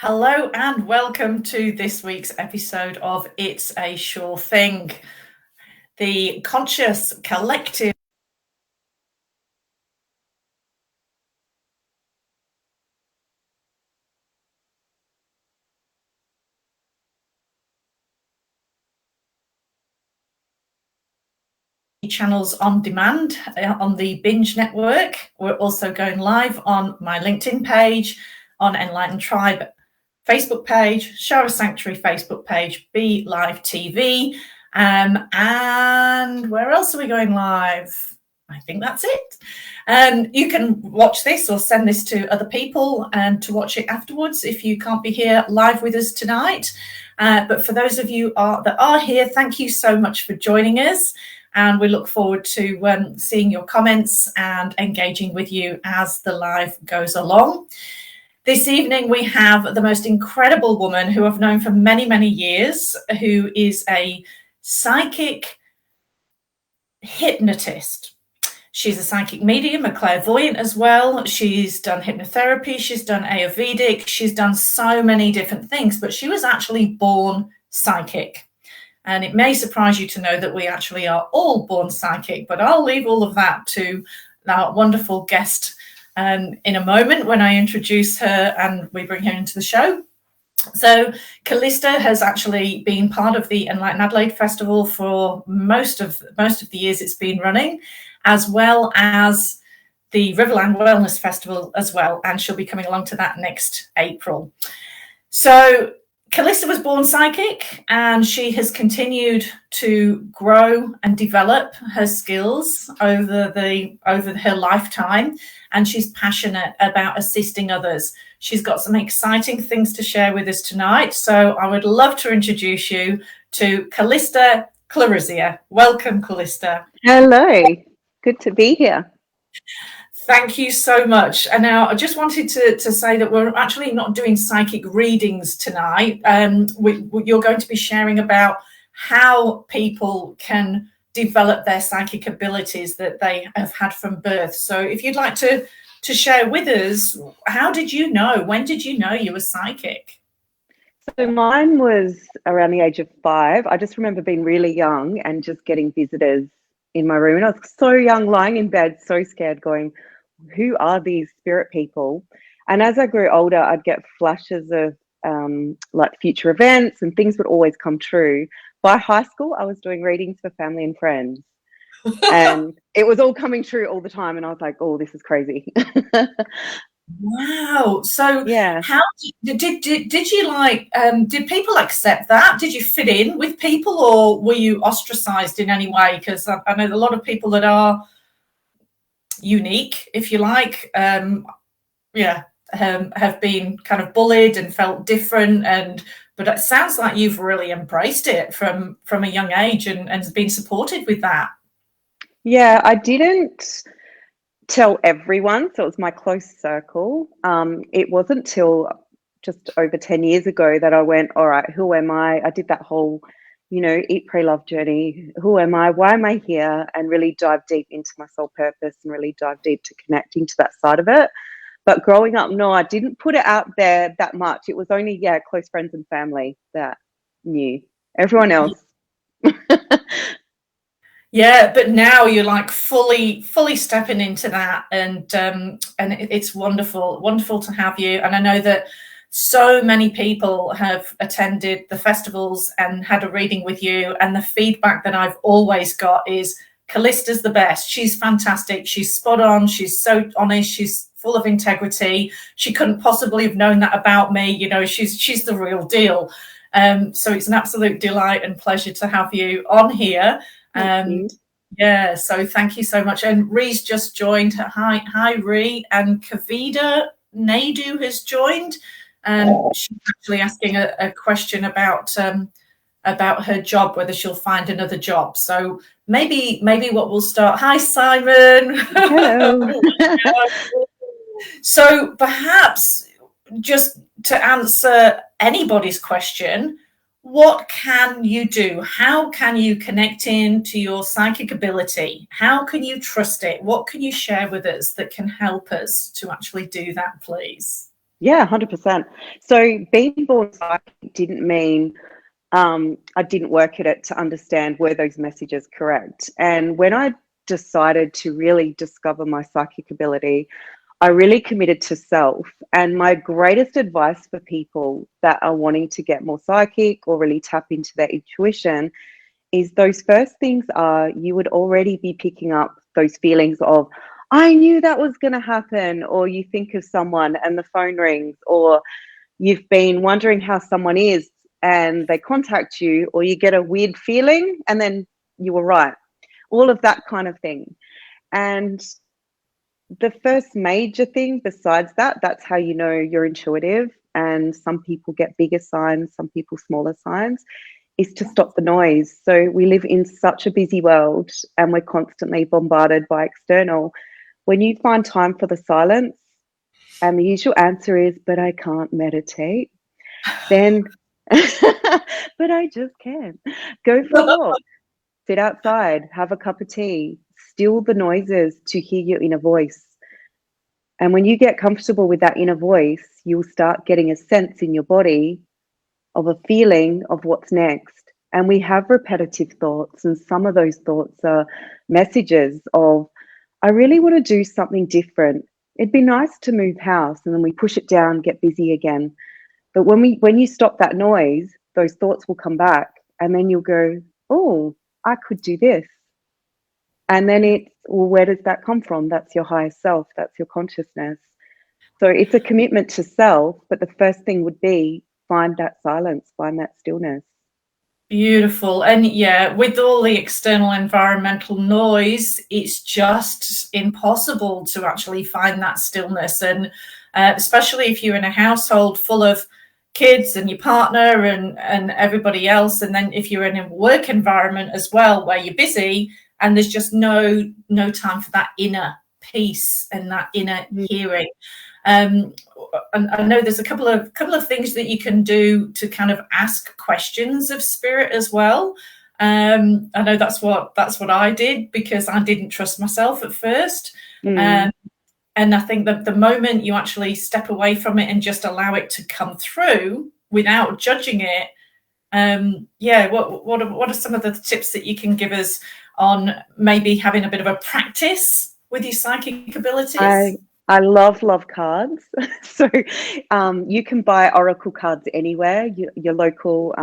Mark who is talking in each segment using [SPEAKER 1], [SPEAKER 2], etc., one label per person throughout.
[SPEAKER 1] Hello and welcome to this week's episode of It's a Sure Thing, the conscious collective channels on demand on the Binge Network. We're also going live on my LinkedIn page, on Enlighten Tribe Facebook page, Shara Sanctuary Facebook page, Be Live TV, and where else are we going live? I think that's it. You can watch this or send this to other people and to watch it afterwards if you can't be here live with us tonight. But for those of you that are here, thank you so much for joining us. And we look forward to seeing your comments and engaging with you as the live goes along. This evening, we have the most incredible woman who I've known for many, many years, who is a psychic hypnotist. She's a psychic medium, a clairvoyant as well. She's done hypnotherapy. She's done Ayurvedic. She's done so many different things, but she was actually born psychic. And it may surprise you to know that we actually are all born psychic, but I'll leave all of that to our wonderful guest in a moment when I introduce her and we bring her into the show. So Callista has actually been part of the Enlighten Adelaide Festival for most of the years it's been running, as well as the Riverland Wellness Festival as well, and she'll be coming along to that next April. So Callista was born psychic, and she has continued to grow and develop her skills over her lifetime, and she's passionate about assisting others. She's got some exciting things to share with us tonight, so I would love to introduce you to Callista Clarizia. Welcome, Callista.
[SPEAKER 2] Hello, good to be here.
[SPEAKER 1] Thank you so much. And now I just wanted to say that we're actually not doing psychic readings tonight. You're going to be sharing about how people can develop their psychic abilities that they have had from birth. So if you'd like to share with us, how did you know? When did you know you were psychic?
[SPEAKER 2] So mine was around the age of 5. I just remember being really young and just getting visitors in my room. And I was so young, lying in bed, so scared, going, who are these spirit people? And as I grew older, I'd get flashes of like future events, and things would always come true. By high school, I was doing readings for family and friends, and it was all coming true all the time. And I was like, oh, this is crazy.
[SPEAKER 1] Wow. So
[SPEAKER 2] yeah.
[SPEAKER 1] How did you like, did people accept that? Did you fit in with people, or were you ostracized in any way? Because I know a lot of people that are unique, if you like, have been kind of bullied and felt different, but it sounds like you've really embraced it from a young age and been supported with that.
[SPEAKER 2] Yeah, I didn't tell everyone, so it was my close circle. It wasn't till just over 10 years ago that I went, all right, who am I? I did that whole eat, pray, love journey. Who am I? Why am I here? And really dive deep into my soul purpose and really dive deep to connecting to that side of it. But growing up, no, I didn't put it out there that much. It was only, close friends and family that knew. Everyone else.
[SPEAKER 1] Yeah, but now you're like fully stepping into that, and it's wonderful to have you. And I know that so many people have attended the festivals and had a reading with you, and the feedback that I've always got is Callista's the best. She's fantastic. She's spot on. She's so honest. She's full of integrity. She couldn't possibly have known that about me. She's the real deal. So it's an absolute delight and pleasure to have you on here. Yeah, so thank you so much. And Ree's just joined. Hi, Ree. And Kavita Naidu has joined. And she's actually asking a question about her job, whether she'll find another job. So maybe what we'll start. Hi, Simon.
[SPEAKER 2] Hello.
[SPEAKER 1] So perhaps just to answer anybody's question, what can you do? How can you connect into your psychic ability? How can you trust it? What can you share with us that can help us to actually do that, please?
[SPEAKER 2] Yeah, 100%. So being born psychic didn't mean I didn't work at it to understand were those messages correct. And when I decided to really discover my psychic ability, I really committed to self. And my greatest advice for people that are wanting to get more psychic or really tap into their intuition is those first things are you would already be picking up those feelings of, I knew that was going to happen, or you think of someone and the phone rings, or you've been wondering how someone is and they contact you, or you get a weird feeling and then you were right. All of that kind of thing. And the first major thing besides that, that's how you know you're intuitive. And some people get bigger signs, some people smaller signs, is to stop the noise. So we live in such a busy world and we're constantly bombarded by external. When you find time for the silence, and the usual answer is, but I can't meditate, then, but I just can't. Go for a walk, sit outside, have a cup of tea, still the noises to hear your inner voice. And when you get comfortable with that inner voice, you'll start getting a sense in your body of a feeling of what's next. And we have repetitive thoughts, and some of those thoughts are messages of, I really want to do something different. It'd be nice to move house, and then we push it down, get busy again. But when you stop that noise, those thoughts will come back, and then you'll go, oh, I could do this. And then it's, well, where does that come from? That's your higher self, that's your consciousness. So it's a commitment to self, but the first thing would be find that silence, find that stillness.
[SPEAKER 1] Beautiful. And yeah, with all the external environmental noise, it's just impossible to actually find that stillness. And especially if you're in a household full of kids and your partner and everybody else, and then if you're in a work environment as well where you're busy and there's just no time for that inner peace and that inner hearing. And I know there's a couple of things that you can do to kind of ask questions of spirit as well. I know that's what I did, because I didn't trust myself at first. And I think that the moment you actually step away from it and just allow it to come through without judging it, what are some of the tips that you can give us on maybe having a bit of a practice with your psychic abilities?
[SPEAKER 2] I love cards. So you can buy oracle cards anywhere, your local,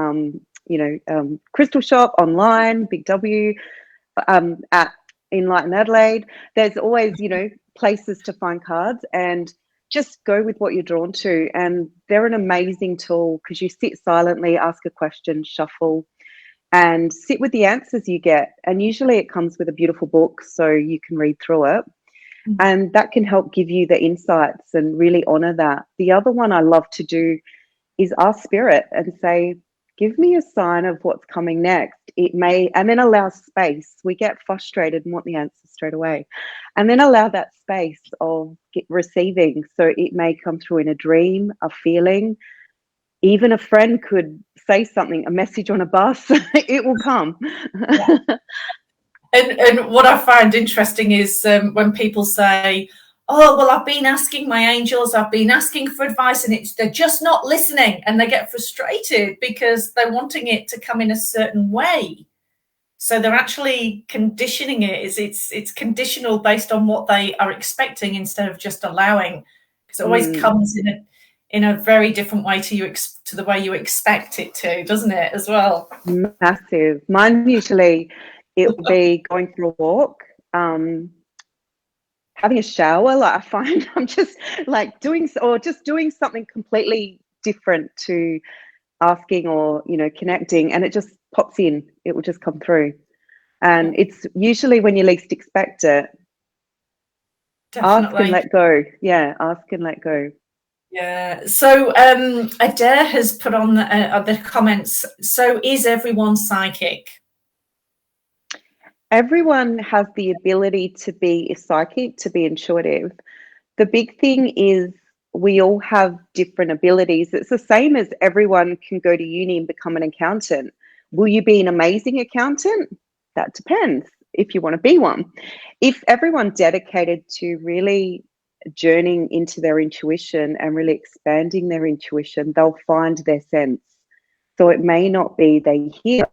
[SPEAKER 2] crystal shop, online, Big W, at Enlighten Adelaide. There's always, places to find cards, and just go with what you're drawn to. And they're an amazing tool because you sit silently, ask a question, shuffle, and sit with the answers you get. And usually it comes with a beautiful book so you can read through it. And that can help give you the insights and really honor that. The other one I love to do is ask spirit and say, give me a sign of what's coming next. It may, and then allow space. We get frustrated and want the answer straight away. And then allow that space of receiving. So it may come through in a dream, a feeling. Even a friend could say something, a message on a bus, it will come.
[SPEAKER 1] Yeah. And what I find interesting is when people say, oh, well, I've been asking my angels, I've been asking for advice, and they're just not listening, and they get frustrated because they're wanting it to come in a certain way. So they're actually conditioning it. It's conditional based on what they are expecting instead of just allowing, because it always comes in a very different way to the way you expect it to, doesn't it, as well?
[SPEAKER 2] Massive. Mine usually, it will be going for a walk, having a shower. Like, I find I'm just like doing something completely different to asking or connecting, and it just pops in. It will just come through, and it's usually when you least expect it.
[SPEAKER 1] Definitely.
[SPEAKER 2] Ask and let go. Yeah, ask and let go.
[SPEAKER 1] Yeah. So Adair has put on the comments. So is everyone psychic?
[SPEAKER 2] Everyone has the ability to be psychic, to be intuitive. The big thing is we all have different abilities. It's the same as everyone can go to uni and become an accountant. Will you be an amazing accountant? That depends if you want to be one. If everyone dedicated to really journeying into their intuition and really expanding their intuition, they'll find their sense. So it may not be they hear,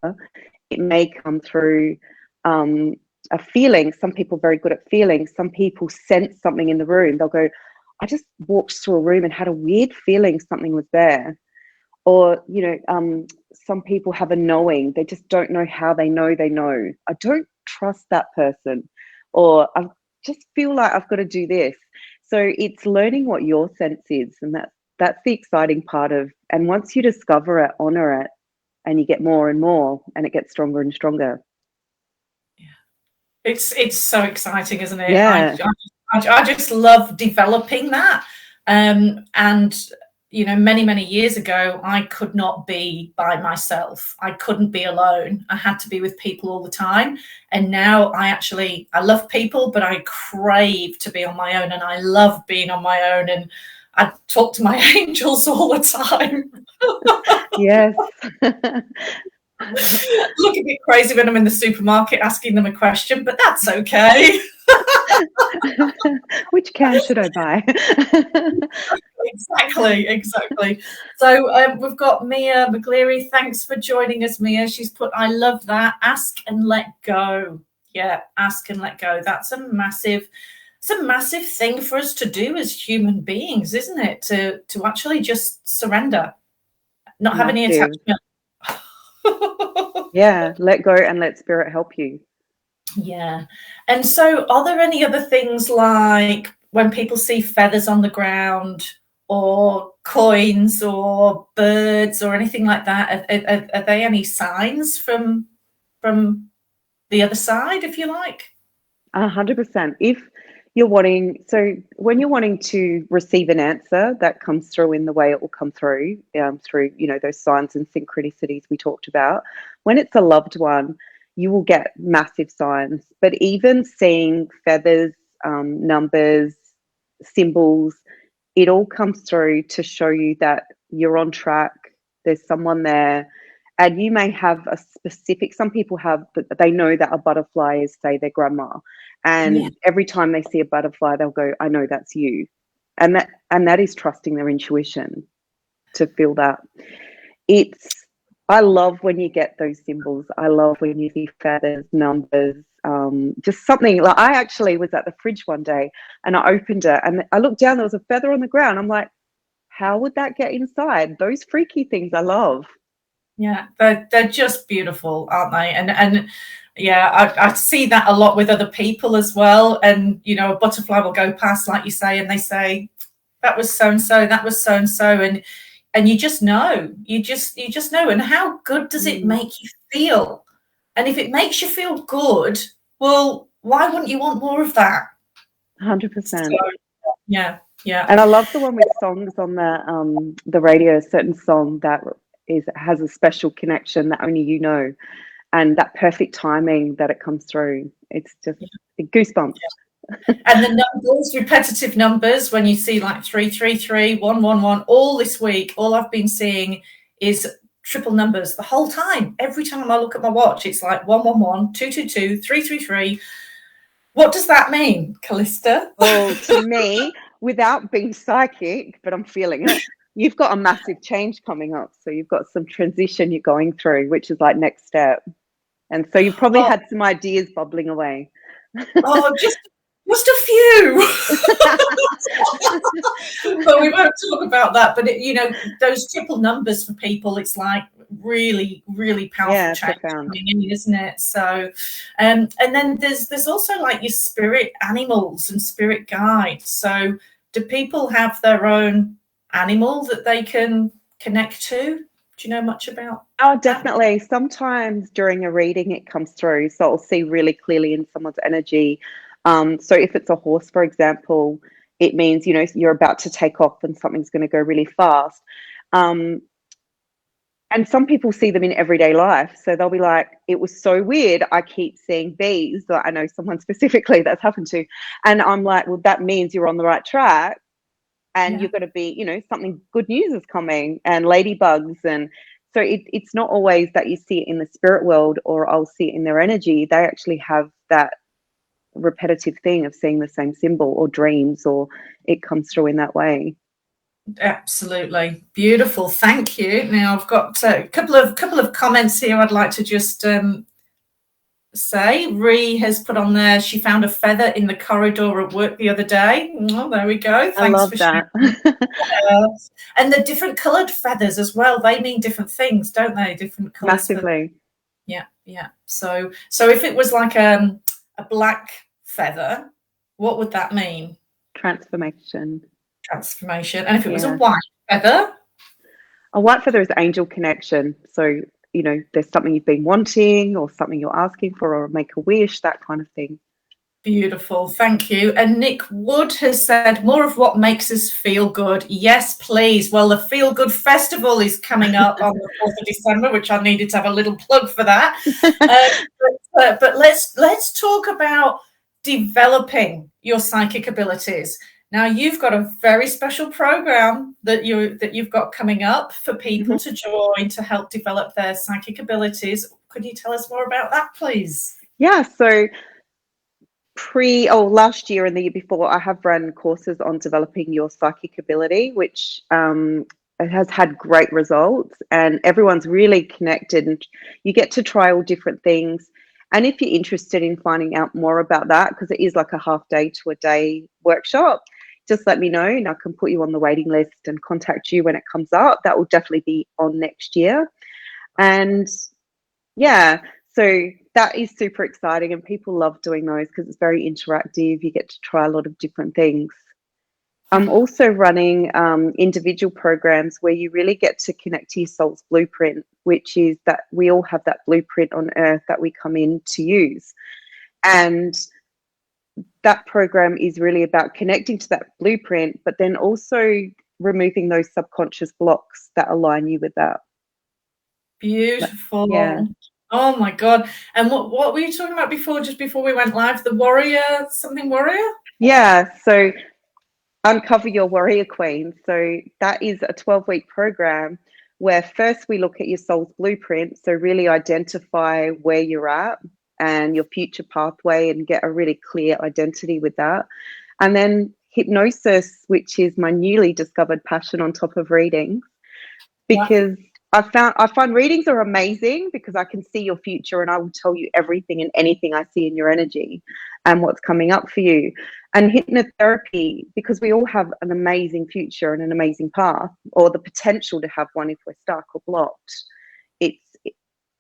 [SPEAKER 2] it may come through a feeling. Some people are very good at feeling. Some people sense something in the room. They'll go, I just walked through a room and had a weird feeling something was there. Or, some people have a knowing. They just don't know how they know they know. I don't trust that person. Or I just feel like I've got to do this. So it's learning what your sense is. And that's the exciting part of, and once you discover it, honor it, and you get more and more, and it gets stronger and stronger.
[SPEAKER 1] Yeah. It's so exciting, isn't it?
[SPEAKER 2] Yeah.
[SPEAKER 1] I just love developing that. And many, many years ago, I could not be by myself. I couldn't be alone. I had to be with people all the time. And now I love people, but I crave to be on my own, and I love being on my own. And I talk to my angels all the time.
[SPEAKER 2] Yes.
[SPEAKER 1] Look a bit crazy when I'm in the supermarket asking them a question, but that's okay.
[SPEAKER 2] Which can should I buy?
[SPEAKER 1] Exactly. So we've got Mia McGleary. Thanks for joining us, Mia. She's put, I love that. Ask and let go. Yeah, ask and let go. It's a massive thing for us to do as human beings, isn't it? To actually just surrender, not have any attachment.
[SPEAKER 2] Yeah, let go and let spirit help you.
[SPEAKER 1] Yeah. And so are there any other things, like when people see feathers on the ground or coins or birds or anything like that, are they any signs from the other side, if you like?
[SPEAKER 2] 100%. If you're wanting, so when you're wanting to receive an answer, that comes through in the way it will come through those signs and synchronicities we talked about. When it's a loved one, you will get massive signs. But even seeing feathers, numbers, symbols, it all comes through to show you that you're on track. There's someone there. And you may have a specific, some people have, they know that a butterfly is, say, their grandma. And every time they see a butterfly, they'll go, I know that's you. And that is trusting their intuition to feel that. I love when you get those symbols. I love when you see feathers, numbers, just something. Like, I actually was at the fridge one day and I opened it and I looked down, there was a feather on the ground. I'm like, how would that get inside? Those freaky things I love.
[SPEAKER 1] Yeah, they're just beautiful, aren't they? And yeah, I see that a lot with other people as well. And a butterfly will go past, like you say, and they say, that was so and so, that was so and so, and you just know, you just know. And how good does it make you feel? And if it makes you feel good, well, why wouldn't you want more of that?
[SPEAKER 2] 100%.
[SPEAKER 1] So, yeah.
[SPEAKER 2] And I love the one with songs on the radio, a certain song that has a special connection that only you know, and that perfect timing that it comes through. It's just goosebumps.
[SPEAKER 1] Yeah. And the numbers, repetitive numbers, when you see like 333, 111, all this week, all I've been seeing is triple numbers the whole time. Every time I look at my watch, it's like 111, 222, 333. What does that mean, Callista?
[SPEAKER 2] Well, to me, without being psychic, but I'm feeling it, you've got a massive change coming up. So you've got some transition you're going through, which is like next step. And so you've probably had some ideas bubbling away.
[SPEAKER 1] Oh, just a few. But we won't talk about that. But those triple numbers for people, it's like really, really powerful change coming in, isn't it? So, and then there's also like your spirit animals and spirit guides. So, do people have their own animal that they can connect to? Do you know much about?
[SPEAKER 2] Oh, definitely. Sometimes during a reading, it comes through, so I'll see really clearly in someone's energy. So if it's a horse, for example, it means, you're about to take off and something's going to go really fast. And some people see them in everyday life. So they'll be like, it was so weird. I keep seeing bees. I know someone specifically that's happened to. And I'm like, well, that means you're on the right track. And you're going to be, something good news is coming, and ladybugs. And so it's not always that you see it in the spirit world or I'll see it in their energy. They actually have that repetitive thing of seeing the same symbol or dreams, or it comes through in that way.
[SPEAKER 1] Absolutely beautiful. Thank you. Now I've got a couple of comments here I'd like to just say. Ree has put on there, she found a feather in the corridor at work the other day. Oh, there we go. Thanks,
[SPEAKER 2] I love
[SPEAKER 1] for
[SPEAKER 2] that.
[SPEAKER 1] And the different coloured feathers as well, they mean different things, don't they? Different colours.
[SPEAKER 2] Massively.
[SPEAKER 1] Yeah. So if it was like a black feather, what would that mean?
[SPEAKER 2] Transformation.
[SPEAKER 1] And if it was a white feather?
[SPEAKER 2] A white feather is angel connection. So, you know, there's something you've been wanting or something you're asking for, or make a wish, that kind of thing.
[SPEAKER 1] Beautiful. Thank you. And Nick Wood has said, more of what makes us feel good. Yes, please. Well, the Feel Good Festival is coming up on the 4th of December, which I needed to have a little plug for that. But let's talk about developing your psychic abilities. Now, you've got a very special program that you've got coming up for people to join to help develop their psychic abilities. Could you tell us more about that, please?
[SPEAKER 2] Yeah, so last year and the year before, I have run courses on developing your psychic ability, which it has had great results, and everyone's really connected, and you get to try all different things. And if you're interested in finding out more about that, because it is like a half day to a day workshop, just let me know and I can put you on the waiting list and contact you when it comes up. That will definitely be on next year. And yeah, so that is super exciting, and people love doing those because it's very interactive. You get to try a lot of different things. I'm also running individual programs where you really get to connect to your soul's blueprint, which is that we all have that blueprint on earth that we come in to use. And that program is really about connecting to that blueprint, but then also removing those subconscious blocks that align you with that.
[SPEAKER 1] Beautiful.
[SPEAKER 2] Yeah.
[SPEAKER 1] Oh my God. And what were you talking about before, just before we went live? The warrior, something warrior?
[SPEAKER 2] Yeah. So Uncover Your Warrior Queen. So that is a 12-week program where first we look at your soul's blueprint. So really identify where you're at and your future pathway and get a really clear identity with that. And then hypnosis, which is my newly discovered passion on top of readings, because I find readings are amazing because I can see your future and I will tell you everything and anything I see in your energy and what's coming up for you. And hypnotherapy, because we all have an amazing future and an amazing path, or the potential to have one if we're stuck or blocked.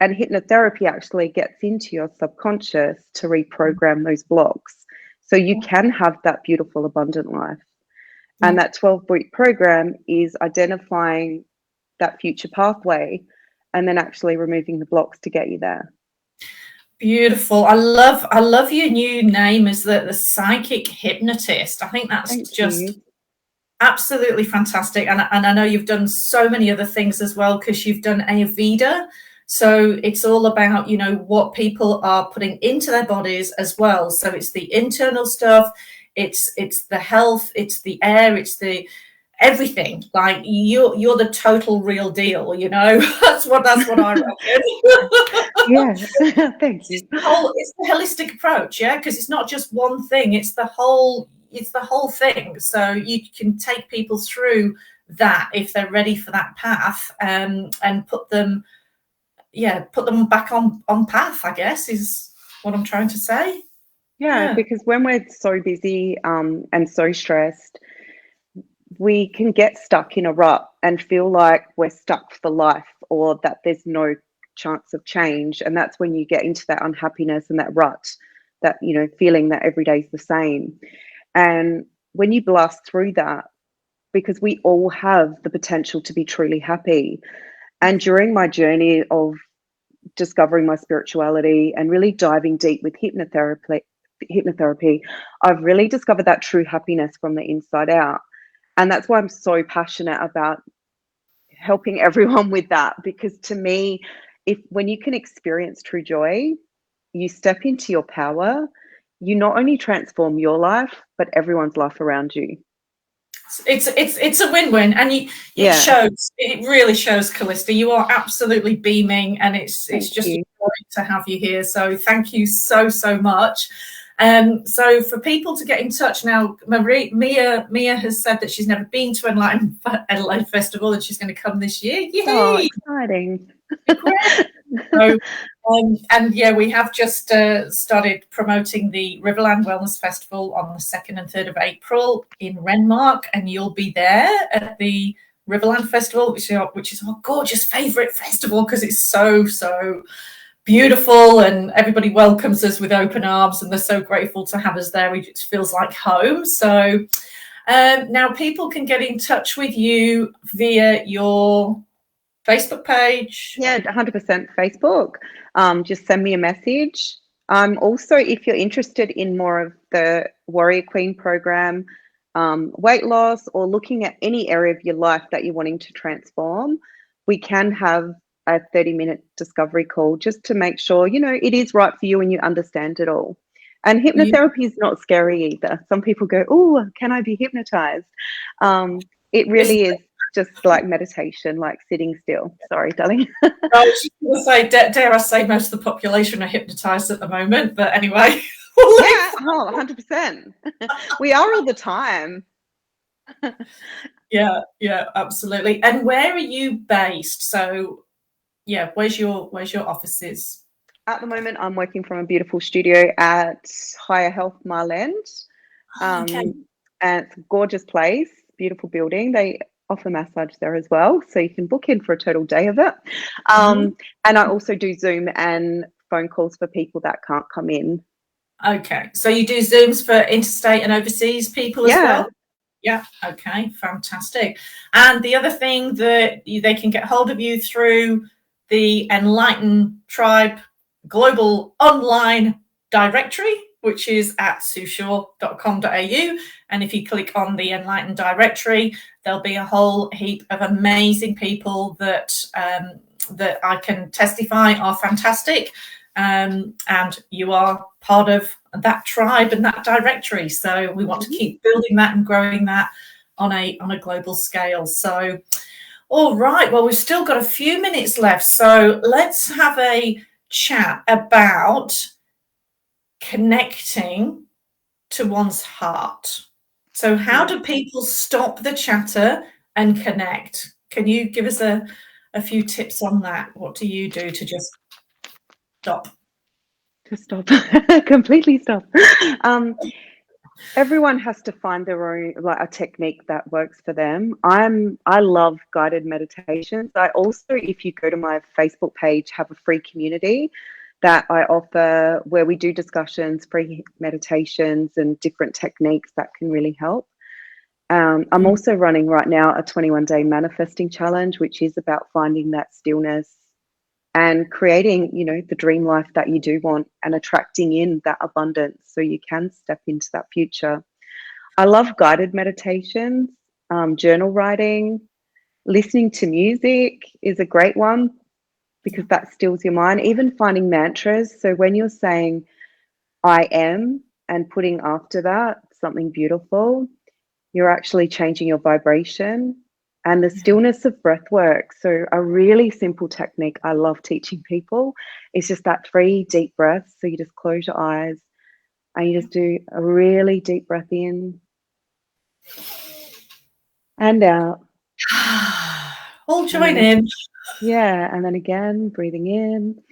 [SPEAKER 2] And hypnotherapy actually gets into your subconscious to reprogram those blocks so you can have that beautiful, abundant life. And that 12-week program is identifying that future pathway and then actually removing the blocks to get you there.
[SPEAKER 1] Beautiful. I love your new name as the Psychic Hypnotist. I think that's absolutely fantastic. And I know you've done so many other things as well, because you've done Ayurveda. So it's all about, you know, what people are putting into their bodies as well. So it's the internal stuff, it's the health, it's the air, it's the everything. Like you're the total real deal, you know. that's what I reckon.
[SPEAKER 2] Yeah. Thank you.
[SPEAKER 1] It's the holistic approach, yeah, because it's not just one thing, it's the whole thing. So you can take people through that if they're ready for that path, and put them back on path, I guess, is what I'm trying to say.
[SPEAKER 2] Yeah, because when we're so busy and so stressed, we can get stuck in a rut and feel like we're stuck for life, or that there's no chance of change. And that's when you get into that unhappiness and that rut, that, you know, feeling that every day is the same. And when you blast through that, because we all have the potential to be truly happy. And during my journey of discovering my spirituality and really diving deep with hypnotherapy, I've really discovered that true happiness from the inside out. And that's why I'm so passionate about helping everyone with that, because to me, when you can experience true joy, you step into your power, you not only transform your life, but everyone's life around you.
[SPEAKER 1] It's a win-win, and it really shows, Callista. You are absolutely beaming, and it's just a joy to have you here. So thank you so much. So for people to get in touch now, Mia has said that she's never been to Enlighten Adelaide Festival and she's going to come this year. Yay!
[SPEAKER 2] Oh, exciting.
[SPEAKER 1] So, and yeah, we have just started promoting the Riverland Wellness Festival on the 2nd and 3rd of April in Renmark, and you'll be there at the Riverland Festival, which is our gorgeous favourite festival because it's so beautiful and everybody welcomes us with open arms and they're so grateful to have us there. It feels like home. So now people can get in touch with you via your Facebook page.
[SPEAKER 2] Yeah, 100% Facebook. Just send me a message. Also, if you're interested in more of the Warrior Queen program, weight loss, or looking at any area of your life that you're wanting to transform, we can have a 30-minute discovery call just to make sure, you know, it is right for you and you understand it all. And hypnotherapy is not scary either. Some people go, oh, can I be hypnotized? It really is just like meditation, like sitting still. Sorry, darling.
[SPEAKER 1] I was just going to say, dare I say, most of the population are hypnotized at the moment, but anyway.
[SPEAKER 2] Yeah, 100%. We are all the time.
[SPEAKER 1] Yeah, absolutely. And where are you based? So, yeah, where's your offices?
[SPEAKER 2] At the moment, I'm working from a beautiful studio at Higher Health Mile End.
[SPEAKER 1] Okay.
[SPEAKER 2] And it's a gorgeous place, beautiful building. They offer massage there as well, so you can book in for a total day of it. And I also do Zoom and phone calls for people that can't come in.
[SPEAKER 1] Okay, so you do Zooms for interstate and overseas people as well? Yeah, okay, fantastic. And the other thing that they can get hold of you through the Enlighten Tribe Global Online Directory, which is at sushaw.com.au. And if you click on the Enlighten Directory, there'll be a whole heap of amazing people that that I can testify are fantastic. And you are part of that tribe and that directory. So we want to keep building that and growing that on a global scale. So, all right, well, we've still got a few minutes left. So let's have a chat about connecting to one's heart. So how do people stop the chatter and connect? Can you give us a few tips on that? What do you do to just stop?
[SPEAKER 2] To stop, completely stop. Everyone has to find their own, like, a technique that works for them. I love guided meditations. I also, if you go to my Facebook page, have a free community that I offer where we do discussions, free meditations and different techniques that can really help. I'm also running right now a 21-day manifesting challenge, which is about finding that stillness and creating, you know, the dream life that you do want and attracting in that abundance so you can step into that future. I love guided meditations, journal writing, listening to music is a great one because that stills your mind. Even finding mantras. So when you're saying I am and putting after that something beautiful, you're actually changing your vibration. And the stillness of breath work. So a really simple technique I love teaching people is just that 3 deep breaths. So you just close your eyes and you just do a really deep breath in and out.
[SPEAKER 1] All join in.
[SPEAKER 2] Yeah, and then again, breathing in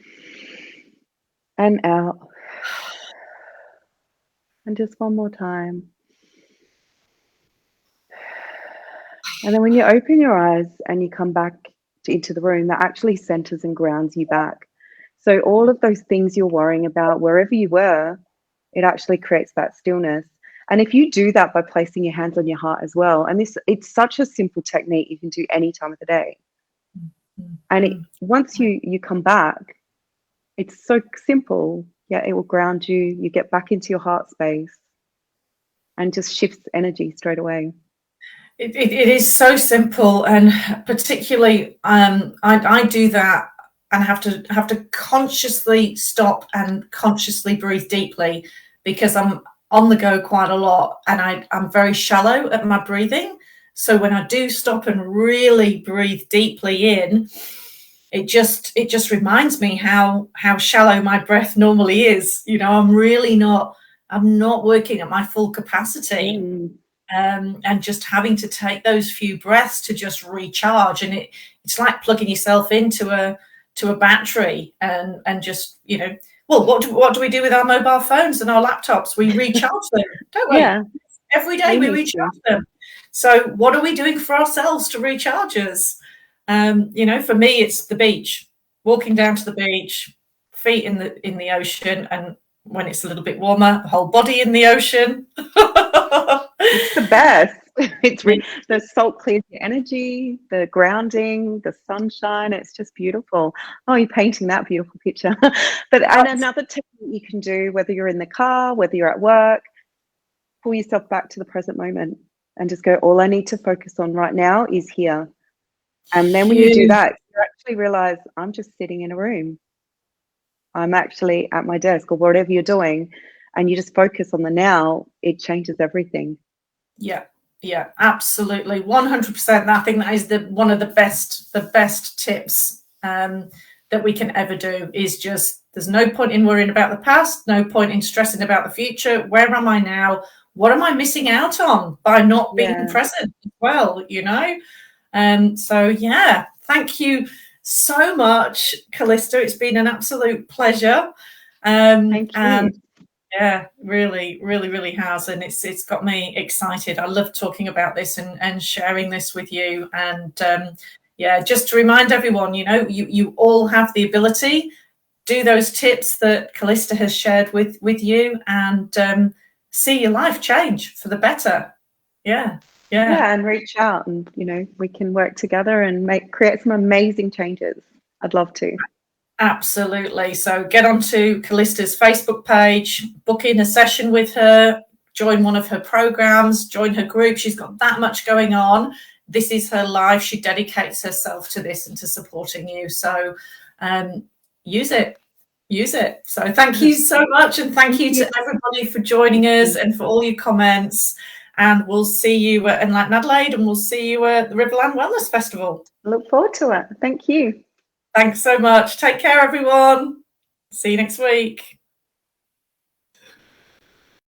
[SPEAKER 2] and out. And just one more time. And then when you open your eyes and you come back into the room, that actually centers and grounds you back. So all of those things you're worrying about, wherever you were, it actually creates that stillness. And if you do that by placing your hands on your heart as well, and it's such a simple technique you can do any time of the day. And once you come back, it's so simple. Yeah, it will ground you. You get back into your heart space and just shifts energy straight away.
[SPEAKER 1] It is so simple, and particularly I do that and have to consciously stop and consciously breathe deeply because I'm on the go quite a lot and I'm very shallow at my breathing. So when I do stop and really breathe deeply in, it just reminds me how shallow my breath normally is. You know, I'm really not I'm not working at my full capacity.
[SPEAKER 2] Mm.
[SPEAKER 1] And just having to take those few breaths to just recharge. And it's like plugging yourself into a battery and just, well, what do we do with our mobile phones and our laptops? We recharge them, don't we?
[SPEAKER 2] Yeah.
[SPEAKER 1] Every day we recharge them. So what are we doing for ourselves to recharge us? For me, it's the beach, walking down to the beach, feet in the ocean, and when it's a little bit warmer, whole body in the ocean.
[SPEAKER 2] It's the best. The salt clears your energy, the grounding, the sunshine. It's just beautiful. Oh, you're painting that beautiful picture. And another technique you can do, whether you're in the car, whether you're at work, pull yourself back to the present moment and just go, all I need to focus on right now is here. And then when you do that, you actually realize I'm just sitting in a room. I'm actually at my desk or whatever you're doing, and you just focus on the now. It changes everything.
[SPEAKER 1] Yeah, absolutely. 100%. I think that is one of the best tips that we can ever do is just, there's no point in worrying about the past, no point in stressing about the future. Where am I now? What am I missing out on by not being present as well, So yeah, thank you so much, Callista. It's been an absolute pleasure.
[SPEAKER 2] Thank you.
[SPEAKER 1] And yeah, really, really, really has. And it's got me excited. I love talking about this and sharing this with you. And just to remind everyone, you all have the ability, do those tips that Callista has shared with you, and see your life change for the better. Yeah,
[SPEAKER 2] and reach out, and we can work together and create some amazing changes. I'd love to.
[SPEAKER 1] Absolutely. So get onto Callista's Facebook page, book in a session with her, join one of her programs, join her group. She's got that much going on. This is her life. She dedicates herself to this and to supporting you. So use it. So thank you so much. And thank you to everybody for joining us and for all your comments. And we'll see you at Enlighten Adelaide, and we'll see you at the Riverland Wellness Festival.
[SPEAKER 2] I look forward to it. Thank you.
[SPEAKER 1] Thanks so much. Take care, everyone. See you next week.